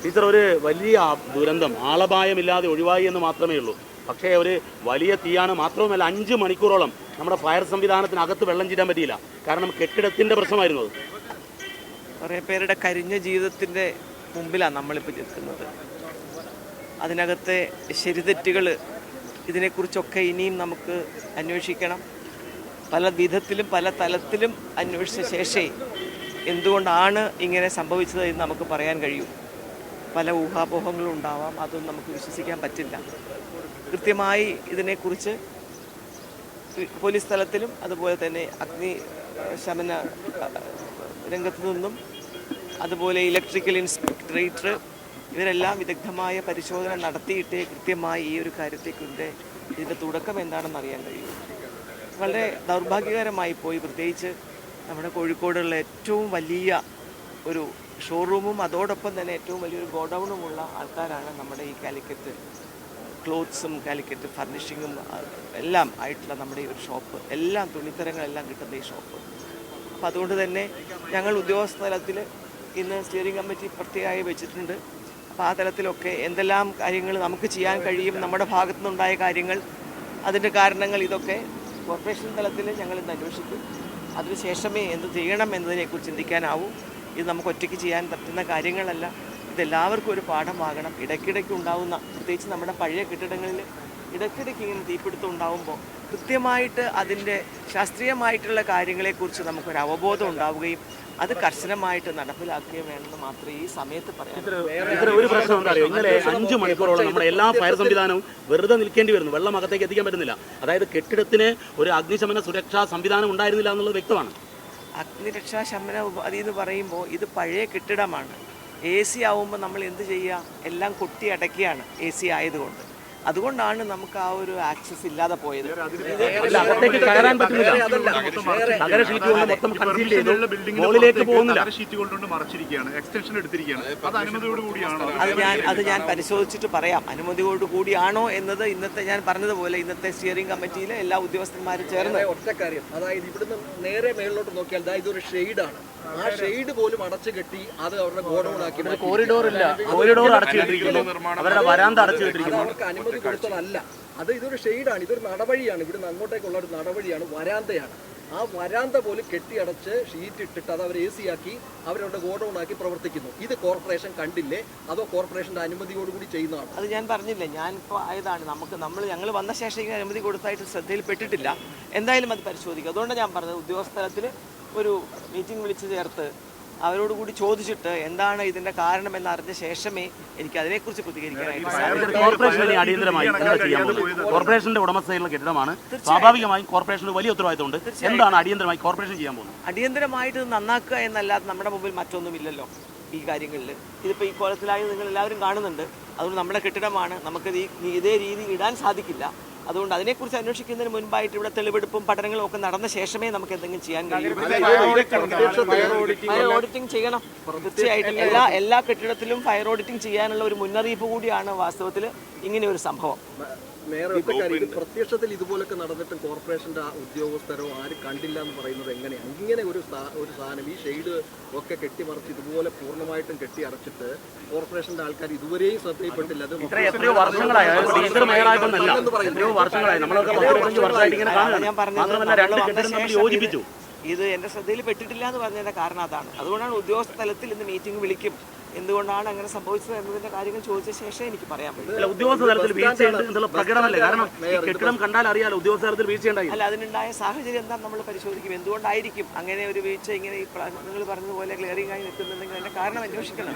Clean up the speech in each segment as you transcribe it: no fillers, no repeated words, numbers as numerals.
Teacher, ഒരു വലിയ ദുരന്തം ആളപായമില്ലാതെ ഒഴിവായി എന്ന് മാത്രമേ ഉള്ളൂ. പക്ഷേ ഒരു വലിയ തീയാണ്. മാത്രവുമല്ല 5 മണിക്കൂറോളം നമ്മുടെ ഫയർ സംവിധാനത്തിനകത്ത് വെള്ളം ചീറ്റാൻ പറ്റിയില്ല. കാരണം കെട്ടിടത്തിൻ്റെ പ്രശ്നമായിരുന്നു അത്. കുറേ പേരുടെ കരിഞ്ഞ ജീവിതത്തിൻ്റെ മുമ്പിലാണ് നമ്മളിപ്പോൾ നിൽക്കുന്നത്. അതിനകത്തെ ശരിതെറ്റുകൾ ഇതിനെക്കുറിച്ചൊക്കെ ഇനിയും നമുക്ക് അന്വേഷിക്കണം. പല വിധത്തിലും പല തലത്തിലും അന്വേഷിച്ച ശേഷമേ എന്തുകൊണ്ടാണ് ഇങ്ങനെ സംഭവിച്ചത് എന്ന് നമുക്ക് പറയാൻ കഴിയും. പല ഊഹാപോഹങ്ങളും ഉണ്ടാവാം, അതൊന്നും നമുക്ക് വിശ്വസിക്കാൻ പറ്റില്ല. കൃത്യമായി ഇതിനെക്കുറിച്ച് പോലീസ് തലത്തിലും അതുപോലെ തന്നെ അഗ്നിശമന രംഗത്തു നിന്നും അതുപോലെ ഇലക്ട്രിക്കൽ ഇൻസ്പെക്ടറേറ്റർ ഇവരെല്ലാം വിദഗ്ധമായ പരിശോധന നടത്തിയിട്ടേ കൃത്യമായി ഈ ഒരു കാര്യത്തെക്കുറിച്ച് ഇതിൻ്റെ തുടക്കം എന്താണെന്ന് അറിയാൻ കഴിയും. വളരെ ദൗർഭാഗ്യകരമായി പോയി. പ്രത്യേകിച്ച് നമ്മുടെ കോഴിക്കോടുള്ള ഏറ്റവും വലിയ ഒരു ഷോറൂമും അതോടൊപ്പം തന്നെ ഏറ്റവും വലിയൊരു ഗോഡൗണുമുള്ള ആൾക്കാരാണ് നമ്മുടെ ഈ കാലിക്കറ്റ് ക്ലോത്ത്സും കാലിക്കറ്റ് ഫർണിഷിങ്ങും എല്ലാം ആയിട്ടുള്ള നമ്മുടെ ഈ ഒരു ഷോപ്പ്. എല്ലാം തുണിത്തരങ്ങളെല്ലാം കിട്ടുന്ന ഈ ഷോപ്പ്. അപ്പം അതുകൊണ്ട് തന്നെ ഞങ്ങൾ ഉദ്യോഗസ്ഥ തലത്തിൽ ഇന്ന് സ്റ്റിയറിംഗ് കമ്മിറ്റി പ്രത്യേകമായി വെച്ചിട്ടുണ്ട്. അപ്പോൾ ആ തലത്തിലൊക്കെ എന്തെല്ലാം കാര്യങ്ങൾ നമുക്ക് ചെയ്യാൻ കഴിയും, നമ്മുടെ ഭാഗത്തു നിന്നുണ്ടായ കാര്യങ്ങൾ, അതിൻ്റെ കാരണങ്ങൾ, ഇതൊക്കെ കോർപ്പറേഷൻ തലത്തിൽ ഞങ്ങൾ ഇന്ന് അന്വേഷിക്കും. അതിനുശേഷമേ എന്ത് ചെയ്യണം എന്നതിനെക്കുറിച്ച് ചിന്തിക്കാനാവും. ഇത് നമുക്ക് ഒറ്റയ്ക്ക് ചെയ്യാൻ പറ്റുന്ന കാര്യങ്ങളല്ല. ഇതെല്ലാവർക്കും ഒരു പാഠമാകണം. ഇടയ്ക്കിടയ്ക്ക് ഉണ്ടാകുന്ന, പ്രത്യേകിച്ച് നമ്മുടെ പഴയ കെട്ടിടങ്ങളിൽ ഇടയ്ക്കിടയ്ക്ക് ഇങ്ങനെ തീപിടുത്തം ഉണ്ടാകുമ്പോൾ കൃത്യമായിട്ട് അതിൻ്റെ ശാസ്ത്രീയമായിട്ടുള്ള കാര്യങ്ങളെക്കുറിച്ച് നമുക്കൊരു അവബോധം ഉണ്ടാവുകയും അത് കർശനമായിട്ട് നടപ്പിലാക്കുകയും വേണമെന്ന് മാത്രമേ ഈ സമയത്ത് പറയാം. ഒരു പ്രശ്നം എന്താ അറിയോ, ഇന്നലെ 5 മണിക്കൂറോളം നമ്മുടെ എല്ലാ ഫയർ സംവിധാനവും വെറുതെ നിൽക്കേണ്ടി വരുന്നു. വെള്ളം അകത്തേക്ക് എത്തിക്കാൻ പറ്റുന്നില്ല. അതായത് കെട്ടിടത്തിന് ഒരു അഗ്നിശമന സുരക്ഷാ സംവിധാനം ഉണ്ടായിരുന്നില്ല എന്നുള്ളത് വ്യക്തമാണ്. അഗ്നിരക്ഷാ ശമന ഉപാധി എന്ന് പറയുമ്പോൾ ഇത് പഴയ കെട്ടിടമാണ്. AC ആവുമ്പോൾ നമ്മൾ എന്ത് ചെയ്യുക, എല്ലാം കൊട്ടി അടയ്ക്കുകയാണ് AC ആയതുകൊണ്ട്. അതുകൊണ്ടാണ് നമുക്ക് ആ ഒരു ആക്സസ് ഇല്ലാതെ പോയത്. അത് ഞാൻ പരിശോധിച്ചിട്ട് പറയാം. അനുമതിയോട് കൂടിയാണോ എന്നത് ഇന്നത്തെ ഞാൻ പറഞ്ഞതുപോലെ ഇന്നത്തെ സ്റ്റിയറിംഗ് കമ്മിറ്റിയിലെ എല്ലാ ഉദ്യോഗസ്ഥന്മാരും ചേർന്ന് ഒറ്റ കാര്യം, അതായത് ഇവിടുന്ന് നേരെ മേളിലോട്ട് നോക്കിയാൽ ഇതൊരു ഷെയ്ഡാണ്. ആ ഷെയ്ഡ് പോലും അടച്ചു കെട്ടി അത് അവരുടെ ഗോഡൗണാക്കി. കോറിഡോറില്ല, കോറിഡോർ അടച്ചിട്ടിരിക്കുന്നു, അവരുടെ വരാന്ത അടച്ചിട്ടിരിക്കുന്നു. അവർക്ക് അനുമതി കൊടുത്തതല്ല. ഇതൊരു ഷെയ്ഡാണ്, ഇതൊരു നടവഴിയാണ്. ഇവിടുന്ന് അങ്ങോട്ടേക്കുള്ള ഒരു നടവഴിയാണ്, വരാന്തയാണ്. ആ വരാന്ത പോലും കെട്ടിയടച്ച് ഷീറ്റ് ഇട്ടിട്ട് അത് അവർ AC ആക്കി അവരവരുടെ ഗോഡൗണാക്കി പ്രവർത്തിക്കുന്നു. ഇത് കോർപ്പറേഷൻ കണ്ടില്ലേ, അതോ കോർപ്പറേഷന്റെ അനുമതിയോടുകൂടി ചെയ്യുന്നതാണ്? അത് ഞാൻ പറഞ്ഞില്ലേ, ഞാനിപ്പോൾ ആയതാണ്. ഞങ്ങൾ വന്ന ശേഷം ഇങ്ങനെ അനുമതി കൊടുത്തായിട്ട് ശ്രദ്ധയിൽപ്പെട്ടിട്ടില്ല. എന്തായാലും അത് പരിശോധിക്കും. അതുകൊണ്ട് ഞാൻ പറഞ്ഞത് ഉദ്യോഗസ്ഥ തലത്തിൽ ഒരു മീറ്റിംഗ് വിളിച്ചു ചേർത്ത് അവരോട് കൂടി ചോദിച്ചിട്ട് എന്താണ് ഇതിന്റെ കാരണം എന്നറിഞ്ഞ ശേഷമേ എനിക്ക് അതിനെക്കുറിച്ച് പ്രതികരിക്കാനായിട്ട്. കോർപ്പറേഷന്റെ ഉടമസ്ഥതയിലുള്ള കെട്ടിടമാണ്. സ്വാഭാവികമായും കോർപ്പറേഷന് വലിയ ഉത്തരവാദിത്തമുണ്ട്. എന്താണ് അടിയന്തരമായി കോർപ്പറേഷൻ ചെയ്യാൻ പോകുന്നത്? അടിയന്തരമായിട്ട് ഇത് നന്നാക്കുക എന്നല്ലാതെ നമ്മുടെ മുമ്പിൽ മറ്റൊന്നുമില്ലല്ലോ ഈ കാര്യങ്ങളിൽ. ഇതിപ്പോൾ ഈ കോലത്തിലായി നിങ്ങൾ എല്ലാവരും കാണുന്നുണ്ട്. അതുകൊണ്ട് നമ്മുടെ കെട്ടിടമാണ്, നമുക്കത് ഇതേ രീതിയിൽ ഇടാൻ സാധിക്കില്ല. അതുകൊണ്ട് അതിനെക്കുറിച്ച് അന്വേഷിക്കുന്നതിന് മുൻപായിട്ട് ഇവിടെ തെളിവെടുപ്പും പഠനങ്ങളും ഒക്കെ നടന്ന ശേഷമേ നമുക്ക് എന്തെങ്കിലും ചെയ്യാൻ കഴിയും. ഫയർ ഓഡിറ്റിംഗ് ചെയ്യണം തീർച്ചയായിട്ടും. എല്ലാ കെട്ടിടത്തിലും ഫയർ ഓഡിറ്റിംഗ് ചെയ്യാനുള്ള ഒരു മുന്നറിയിപ്പ് കൂടിയാണ് വാസ്തവത്തിൽ ഇങ്ങനെ ഒരു സംഭവം. ഇത് പ്രത്യക്ഷത്തിൽ ഇതുപോലൊക്കെ നടന്നിട്ടും കോർപ്പറേഷന്റെ ഉദ്യോഗസ്ഥരോ ആരും കണ്ടില്ല എന്ന് പറയുന്നത് എങ്ങനെയാണ്? ഇങ്ങനെ ഒരു സാധനം ഈ ഷെയ്ഡ് ഒക്കെ കെട്ടിമറിച്ച് ഇതുപോലെ പൂർണ്ണമായിട്ടും കെട്ടി അടച്ചിട്ട് കോർപ്പറേഷന്റെ ആൾക്കാർ ഇതുവരെയും ശ്രദ്ധയിൽപ്പെട്ടില്ല. ഇത് എന്റെ ശ്രദ്ധയിൽ പെട്ടിട്ടില്ല എന്ന് പറഞ്ഞതിന്റെ കാരണം അതാണ്. അതുകൊണ്ടാണ് ഉദ്യോഗസ്ഥ തലത്തിൽ ഇന്ന് മീറ്റിംഗ് വിളിക്കും. എന്തുകൊണ്ടാണ് അങ്ങനെ സംഭവിച്ചത് എന്നതിന്റെ കാര്യങ്ങൾ ചോദിച്ച ശേഷം എനിക്ക് പറയാൻ പറ്റും. ഉദ്യോഗസ്ഥ തലത്തിൽ വീഴ്ചയുണ്ട് പ്രകടനമല്ലേ? കാരണം കെട്ടിടം കണ്ടാൽ അറിയാലോ ഉദ്യോഗസ്ഥ തലത്തിൽ വീഴ്ചയുണ്ടായി. അല്ല, അതിനുണ്ടായ സാഹചര്യം എന്താണെന്ന് നമ്മൾ പരിശോധിക്കും. എന്തുകൊണ്ടായിരിക്കും അങ്ങനെ ഒരു വീഴ്ച ഇങ്ങനെ നിങ്ങൾ പറഞ്ഞതുപോലെ ക്ലിയറിംഗ് ആയി നിൽക്കുന്നുണ്ടെങ്കിൽ അതിന്റെ കാരണം അന്വേഷിക്കണം.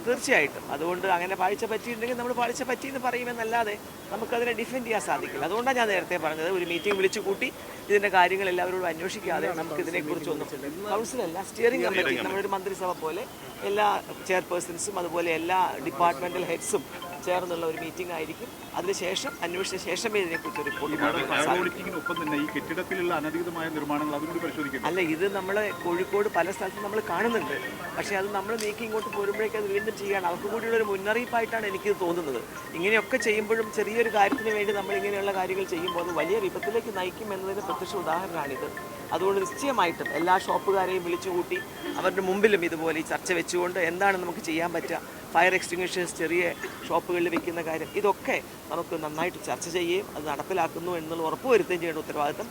തീർച്ചയായിട്ടും. അതുകൊണ്ട് അങ്ങനെ പാഴ്ച പറ്റിയിട്ടുണ്ടെങ്കിൽ നമ്മൾ പാഴ്ച പറ്റിയെന്ന് പറയുമെന്നല്ലാതെ നമുക്കതിനെ ഡിഫെൻഡ് ചെയ്യാൻ സാധിക്കില്ല. അതുകൊണ്ടാണ് ഞാൻ നേരത്തെ പറഞ്ഞത് ഒരു മീറ്റിംഗ് വിളിച്ചു കൂട്ടി ഇതിന്റെ കാര്യങ്ങൾ എല്ലാവരോടും അന്വേഷിക്കാതെ നമുക്ക് ഇതിനെക്കുറിച്ചൊന്നും കൗൺസിലല്ല, സ്റ്റിയറിംഗ് കമ്മിറ്റി, നമ്മളൊരു മന്ത്രിസഭ പോലെ എല്ലാ ചെയർപേഴ്സൺസും അതുപോലെ എല്ലാ ഡിപ്പാർട്ട്മെന്റൽ ഹെഡ്സും ചേർന്നുള്ള ഒരു മീറ്റിംഗ് ആയിരിക്കും. അതിനുശേഷം അന്വേഷിച്ച ശേഷമേ ഇതിനെക്കുറിച്ച് റിപ്പോർട്ട് ഒപ്പം തന്നെ ഈ കെട്ടിടത്തിലുള്ള അനധികൃതമായ നിർമ്മാണങ്ങൾ അതുകൂടി പരിശോധിക്കും. അല്ല, ഇത് നമ്മൾ കോഴിക്കോട് പല സ്ഥലത്തും നമ്മൾ കാണുന്നുണ്ട്. പക്ഷേ അത് നമ്മൾ നീക്കി ഇങ്ങോട്ട് പോരുമ്പോഴേക്കും അത് വീണ്ടും ചെയ്യുകയാണ്. അവർക്ക് കൂടിയുള്ളൊരു മുന്നറിയിപ്പായിട്ടാണ് എനിക്ക് തോന്നുന്നത്. ഇങ്ങനെയൊക്കെ ചെയ്യുമ്പോഴും ചെറിയൊരു കാര്യത്തിന് വേണ്ടി നമ്മൾ ഇങ്ങനെയുള്ള കാര്യങ്ങൾ ചെയ്യുമ്പോൾ അത് വലിയ വിപത്തിലേക്ക് നയിക്കും എന്നതിന് പ്രത്യക്ഷ ഉദാഹരണമാണിത്. അതുകൊണ്ട് നിശ്ചയമായിട്ടും എല്ലാ ഷോപ്പുകാരെയും വിളിച്ചുകൂട്ടി അവരുടെ മുമ്പിലും ഇതുപോലെ ഈ ചർച്ച വെച്ചുകൊണ്ട് എന്താണ് നമുക്ക് ചെയ്യാൻ പറ്റുക, ഫയർ എക്സ്റ്റിങ്വിഷേഴ്സ് ചെറിയ ഷോപ്പുകളിൽ വെക്കുന്ന കാര്യം, ഇതൊക്കെ നമുക്ക് നന്നായിട്ട് ചർച്ച ചെയ്യുകയും അത് നടപ്പിലാക്കുന്നു എന്നുള്ള ഉറപ്പുവരുത്തുകയും ചെയ്യേണ്ട ഉത്തരവാദിത്തം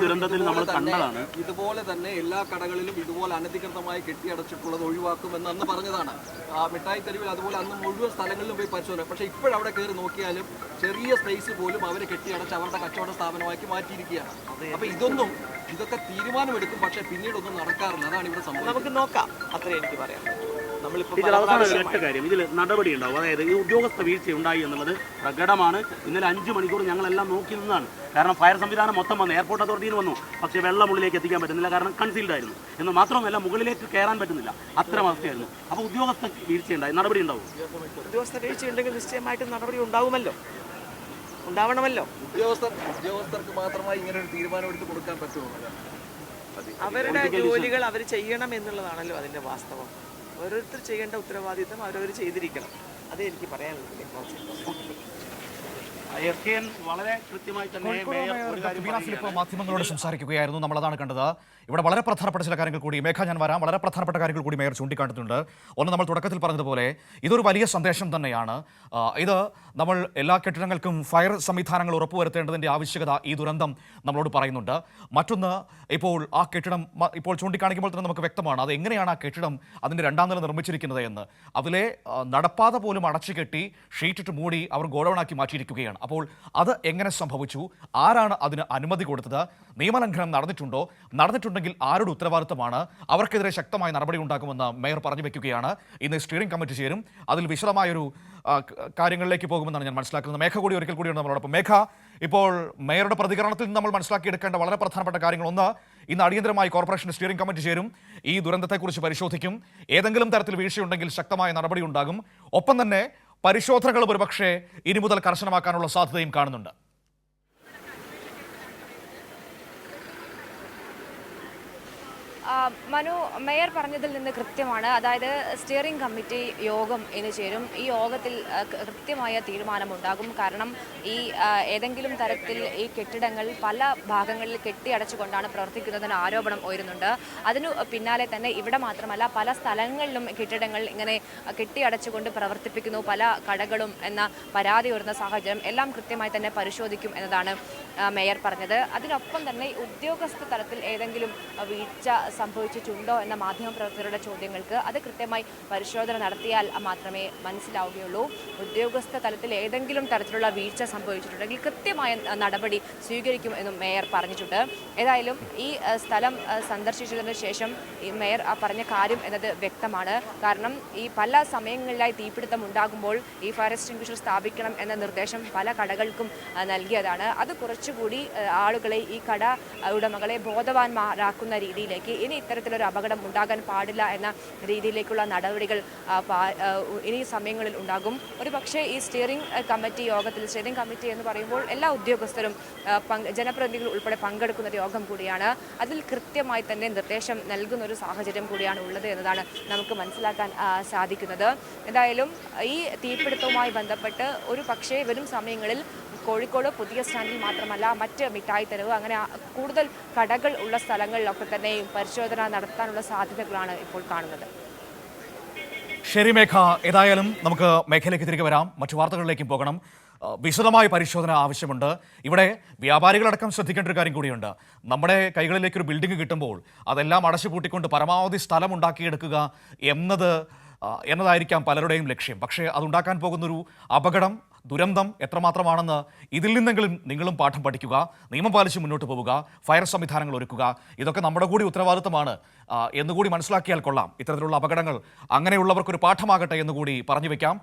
ദുരന്തത്തിൽ നമ്മൾ കണ്ടതാണ്. ഇതുപോലെ തന്നെ എല്ലാ കടകളിലും ഇതുപോലെ അനധികൃതമായി കെട്ടിയടച്ചിട്ടുള്ളത് ഒഴിവാക്കുമെന്ന് അന്ന് പറഞ്ഞതാണ്. ആ മിഠായി തെരുവിൽ അതുപോലെ അന്ന് മുഴുവൻ സ്ഥലങ്ങളിലും പോയി പരിശോധന. പക്ഷേ ഇപ്പോഴവിടെ കയറി നോക്കിയാലും ചെറിയ സ്പേസ് പോലും അവരെ കെട്ടിയടച്ച് അവരുടെ കച്ചവട സ്ഥാപനമാക്കി മാറ്റിയിരിക്കുകയാണ്. അപ്പൊ ഇതൊക്കെ തീരുമാനമെടുക്കും, പക്ഷേ പിന്നീട് ഒന്നും നടക്കാറില്ല. അതാണ് ഇവിടെ സംഭവം. നമുക്ക് നോക്കാം, അത്രേ എനിക്ക് പറയാം. ഒറ്റ കാര്യം, ഇതിൽ നടപടി ഉണ്ടാവും. അതായത് ഈ ഉദ്യോഗസ്ഥ വീഴ്ച ഉണ്ടായി എന്നുള്ളത് പ്രകടമാണ്. ഇന്നലെ 5 മണിക്കൂർ ഞങ്ങളെല്ലാം നോക്കി നിന്നാണ്. കാരണം ഫയർ സംവിധാനം മൊത്തം വന്നു, എയർപോർട്ട് അതോറിറ്റിയിൽ വന്നു. പക്ഷേ വെള്ളം ഉള്ളിലേക്ക് എത്തിക്കാൻ പറ്റുന്നില്ല, കാരണം കൺസീൽഡ് ആയിരുന്നു. എന്ന് മാത്രമല്ല മുകളിലേക്ക് കയറാൻ പറ്റുന്നില്ല, അത്തരം അവസ്ഥയായിരുന്നു. അപ്പോൾ ഉദ്യോഗസ്ഥ വീഴ്ചയുണ്ടായി, നടപടി ഉണ്ടാവും. ഉദ്യോഗസ്ഥ വീഴ്ചയുണ്ടെങ്കിൽ നിശ്ചയമായിട്ടും നടപടി ഉണ്ടാവുമല്ലോ, ഉണ്ടാവണമല്ലോ. ഉദ്യോഗസ്ഥർക്ക് മാത്രമായി ഇങ്ങനെ ഒരു തീരുമാനം എടുത്ത് കൊടുക്കാൻ പറ്റുമോ? അവരുടെ ജോലികൾ അവർ ചെയ്യണം എന്നുള്ളതാണല്ലോ അതിൻ്റെ വാസ്തവം. ഓരോരുത്തർ ചെയ്യേണ്ട ഉത്തരവാദിത്തം അവരവർ ചെയ്തിരിക്കണം. അതേ എനിക്ക് പറയാനുള്ളത്. വളരെ കൃത്യമായി തന്നെ മാധ്യമങ്ങളോട് സംസാരിക്കുകയായിരുന്നു. നമ്മളതാണ് കണ്ടത്. ഇവിടെ വളരെ പ്രധാനപ്പെട്ട ചില കാര്യങ്ങൾ കൂടി ഞാൻ വരാം. വളരെ പ്രധാനപ്പെട്ട കാര്യങ്ങൾ കൂടി മേയർ ചൂണ്ടിക്കാട്ടുന്നുണ്ട്. ഒന്ന്, നമ്മൾ തുടക്കത്തിൽ പറഞ്ഞതുപോലെ ഇതൊരു വലിയ സന്ദേശം തന്നെയാണ്. ഇത് നമ്മൾ എല്ലാ കെട്ടിടങ്ങൾക്കും ഫയർ സംവിധാനങ്ങൾ ഉറപ്പുവരുത്തേണ്ടതിൻ്റെ ആവശ്യകത ഈ ദുരന്തം നമ്മളോട് പറയുന്നുണ്ട്. മറ്റൊന്ന്, ഇപ്പോൾ ആ കെട്ടിടം ഇപ്പോൾ ചൂണ്ടിക്കാണിക്കുമ്പോൾ തന്നെ നമുക്ക് വ്യക്തമാണ് അത് എങ്ങനെയാണ് ആ കെട്ടിടം അതിൻ്റെ 2ാം നില നിർമ്മിച്ചിരിക്കുന്നത് എന്ന്. അതിലെ നടപ്പാത പോലും അടച്ചു കെട്ടി ഷീറ്റിട്ട് മൂടി അവർ ഗോഡൌണാക്കി മാറ്റിയിരിക്കുകയാണ്. അപ്പോൾ അത് എങ്ങനെ സംഭവിച്ചു? ആരാണ് അതിന് അനുമതി കൊടുത്തത്? നിയമലംഘനം നടന്നിട്ടുണ്ടോ? നടന്നിട്ടുണ്ടെങ്കിൽ ആരുടെ ഉത്തരവാദിത്തമാണ്? അവർക്കെതിരെ ശക്തമായ നടപടി ഉണ്ടാകുമെന്ന് മേയർ പറഞ്ഞു വെക്കുകയാണ്. ഇന്ന് സ്റ്റിയറിംഗ് കമ്മിറ്റി ചേരും. അതിൽ വിശദമായൊരു കാര്യങ്ങളിലേക്ക് പോകുമെന്നാണ് ഞാൻ മനസ്സിലാക്കുന്നത്. മേഘ കൂടി ഒരിക്കൽ കൂടിയാണ് നമ്മളോടൊപ്പം. മേഘ, ഇപ്പോൾ മേയറുടെ പ്രതികരണത്തിൽ നിന്ന് നമ്മൾ മനസ്സിലാക്കിയെടുക്കേണ്ട വളരെ പ്രധാനപ്പെട്ട കാര്യങ്ങൾ, ഒന്ന്, ഇന്ന് അടിയന്തരമായി കോർപ്പറേഷൻ സ്റ്റിയറിംഗ് കമ്മിറ്റി ചേരും, ഈ ദുരന്തത്തെക്കുറിച്ച് പരിശോധിക്കും. ഏതെങ്കിലും തരത്തിൽ വീഴ്ചയുണ്ടെങ്കിൽ ശക്തമായ നടപടി ഉണ്ടാകും. ഒപ്പം തന്നെ പരിശോധനകൾ ഒരുപക്ഷെ ഇനി മുതൽ കർശനമാക്കാനുള്ള സാധ്യതയും കാണുന്നുണ്ട്. മനു, മേയർ പറഞ്ഞതിൽ നിന്ന് കൃത്യമാണ്. അതായത് സ്റ്റിയറിംഗ് കമ്മിറ്റി യോഗം ഇന്ന് ചേരും. ഈ യോഗത്തിൽ കൃത്യമായ തീരുമാനമുണ്ടാകും. കാരണം ഈ ഏതെങ്കിലും തരത്തിൽ ഈ കെട്ടിടങ്ങൾ പല ഭാഗങ്ങളിൽ കെട്ടിയടച്ചുകൊണ്ടാണ് പ്രവർത്തിക്കുന്നതെന്ന് ആരോപണം ഉയരുന്നുണ്ട്. അതിനു പിന്നാലെ തന്നെ ഇവിടെ മാത്രമല്ല പല സ്ഥലങ്ങളിലും കെട്ടിടങ്ങൾ ഇങ്ങനെ കെട്ടിയടച്ചുകൊണ്ട് പ്രവർത്തിപ്പിക്കുന്നു, പല കടകളും എന്ന പരാതി ഉയർന്ന സാഹചര്യം എല്ലാം കൃത്യമായി തന്നെ പരിശോധിക്കും എന്നതാണ് മേയർ പറഞ്ഞത്. അതിനൊപ്പം തന്നെ ഉദ്യോഗസ്ഥ തലത്തിൽ ഏതെങ്കിലും വീഴ്ച സംഭവിച്ചിട്ടുണ്ടോ എന്ന മാധ്യമപ്രവർത്തകരുടെ ചോദ്യങ്ങൾക്ക് അത് കൃത്യമായി പരിശോധന നടത്തിയാൽ മാത്രമേ മനസ്സിലാവുകയുള്ളൂ. ഉദ്യോഗസ്ഥ തലത്തിൽ ഏതെങ്കിലും തരത്തിലുള്ള വീഴ്ച സംഭവിച്ചിട്ടുണ്ടെങ്കിൽ കൃത്യമായ നടപടി സ്വീകരിക്കുമെന്നും മേയർ പറഞ്ഞിട്ടുണ്ട്. ഏതായാലും ഈ സ്ഥലം സന്ദർശിച്ചതിന് ശേഷം ഈ മേയർ പറഞ്ഞ കാര്യം എന്നത് വ്യക്തമാണ്. കാരണം ഈ പല സമയങ്ങളിലായി തീപിടുത്തം ഉണ്ടാകുമ്പോൾ ഈ ഫയർ എക്സ്റ്റിങ്വിഷർ സ്ഥാപിക്കണം എന്ന നിർദ്ദേശം പല കടകൾക്കും നൽകിയതാണ്. അത് കുറച്ചുകൂടി ആളുകളെ, ഈ കട ഉടമകളെ ബോധവാന്മാരാക്കുന്ന രീതിയിലേക്ക് ഇനി ഇത്തരത്തിലൊരു അപകടം ഉണ്ടാകാൻ പാടില്ല എന്ന രീതിയിലേക്കുള്ള നടപടികൾ ഇനി സമയങ്ങളിൽ ഉണ്ടാകും. ഒരു പക്ഷേ ഈ സ്റ്റിയറിംഗ് കമ്മിറ്റി യോഗത്തിൽ, സ്റ്റിയറിംഗ് കമ്മിറ്റി എന്ന് പറയുമ്പോൾ എല്ലാ ഉദ്യോഗസ്ഥരും ജനപ്രതിനിധികൾ ഉൾപ്പെടെ പങ്കെടുക്കുന്ന ഒരു യോഗം കൂടിയാണ്. അതിൽ കൃത്യമായി തന്നെ നിർദ്ദേശം നൽകുന്ന ഒരു സാഹചര്യം കൂടിയാണ് ഉള്ളത് എന്നതാണ് നമുക്ക് മനസ്സിലാക്കാൻ സാധിക്കുന്നത്. എന്തായാലും ഈ തീപിടുത്തവുമായി ബന്ധപ്പെട്ട് ഒരു പക്ഷേ വരും സമയങ്ങളിൽ കോഴിക്കോട് പുതിയ സ്റ്റാൻഡിൽ മാത്രമല്ല മറ്റ് മിഠായി തെരുവ് അങ്ങനെ കൂടുതൽ കടകൾ ഉള്ള സ്ഥലങ്ങളിലൊക്കെ തന്നെയും പരിശോധന നടത്താനുള്ള സാധ്യതകളാണ് ഇപ്പോൾ കാണുന്നത്. ശരി മേഘ, ഏതായാലും നമുക്ക് മേഖലയിലേക്ക് തിരികെ വരാം. മറ്റു വാർത്തകളിലേക്കും പോകണം. വിശദമായ പരിശോധന ആവശ്യമുണ്ട്. ഇവിടെ വ്യാപാരികളടക്കം ശ്രദ്ധിക്കേണ്ട ഒരു കാര്യം കൂടിയുണ്ട്. നമ്മുടെ കൈകളിലേക്ക് ഒരു ബിൽഡിംഗ് കിട്ടുമ്പോൾ അതെല്ലാം അടച്ചുപൂട്ടിക്കൊണ്ട് പരമാവധി സ്ഥലം ഉണ്ടാക്കിയെടുക്കുക എന്നതായിരിക്കാം പലരുടെയും ലക്ഷ്യം. പക്ഷേ അതുണ്ടാക്കാൻ പോകുന്നൊരു അപകടം, ദുരന്തം എത്രമാത്രമാണെന്ന് ഇതിൽ നിന്നെങ്കിലും നിങ്ങളും പാഠം പഠിക്കുക, നിയമം പാലിച്ച് മുന്നോട്ട് പോവുക, ഫയർ സംവിധാനങ്ങൾ ഒരുക്കുക. ഇതൊക്കെ നമ്മുടെ കൂടി ഉത്തരവാദിത്തമാണ് എന്നുകൂടി മനസ്സിലാക്കിയാൽ കൊള്ളാം. ഇത്തരത്തിലുള്ള അപകടങ്ങൾ അങ്ങനെയുള്ളവർക്കൊരു പാഠമാകട്ടെ എന്നുകൂടി പറഞ്ഞു വെക്കാം.